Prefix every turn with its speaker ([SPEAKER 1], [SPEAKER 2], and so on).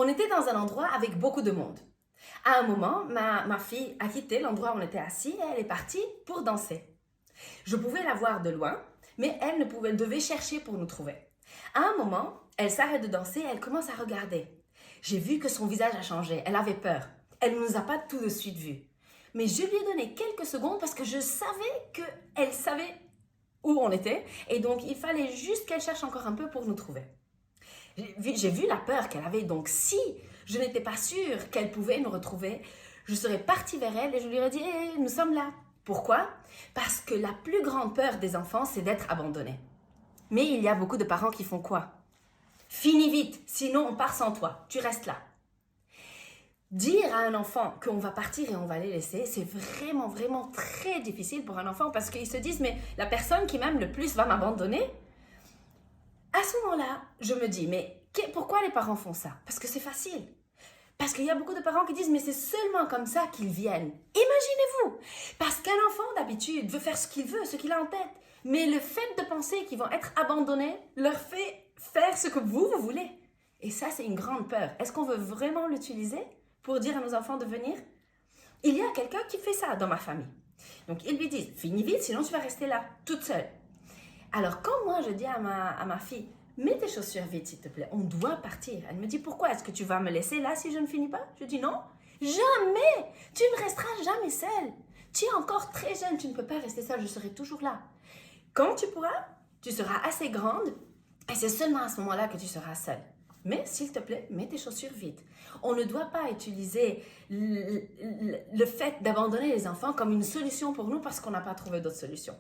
[SPEAKER 1] On était dans un endroit avec beaucoup de monde. À un moment, ma fille a quitté l'endroit où on était assis et elle est partie pour danser. Je pouvais la voir de loin, mais elle devait chercher pour nous trouver. À un moment, elle s'arrête de danser et elle commence à regarder. J'ai vu que son visage a changé, elle avait peur. Elle ne nous a pas tout de suite vus. Mais je lui ai donné quelques secondes parce que je savais qu'elle savait où on était et donc il fallait juste qu'elle cherche encore un peu pour nous trouver. J'ai vu la peur qu'elle avait, donc si je n'étais pas sûre qu'elle pouvait nous retrouver, je serais partie vers elle et je lui aurais dit hey, « nous sommes là ». Pourquoi? Parce que la plus grande peur des enfants, c'est d'être abandonné. Mais il y a beaucoup de parents qui font quoi? Finis vite, sinon on part sans toi, tu restes là. Dire à un enfant qu'on va partir et on va les laisser, c'est vraiment, vraiment très difficile pour un enfant parce qu'ils se disent « mais la personne qui m'aime le plus va m'abandonner ». À ce moment-là, je me dis, mais pourquoi les parents font ça? Parce que c'est facile. Parce qu'il y a beaucoup de parents qui disent, mais c'est seulement comme ça qu'ils viennent. Imaginez-vous! Parce qu'un enfant, d'habitude, veut faire ce qu'il veut, ce qu'il a en tête. Mais le fait de penser qu'ils vont être abandonnés leur fait faire ce que vous voulez. Et ça, c'est une grande peur. Est-ce qu'on veut vraiment l'utiliser pour dire à nos enfants de venir? Il y a quelqu'un qui fait ça dans ma famille. Donc, ils lui disent, finis vite, sinon tu vas rester là, toute seule. Alors, quand moi, je dis à ma fille, mets tes chaussures vite, s'il te plaît, on doit partir. Elle me dit, pourquoi? Est-ce que tu vas me laisser là si je ne finis pas? Je dis, non, jamais! Tu ne resteras jamais seule. Tu es encore très jeune, tu ne peux pas rester seule, je serai toujours là. Quand tu pourras, tu seras assez grande et c'est seulement à ce moment-là que tu seras seule. Mais, s'il te plaît, mets tes chaussures vite. On ne doit pas utiliser le fait d'abandonner les enfants comme une solution pour nous parce qu'on n'a pas trouvé d'autre solution.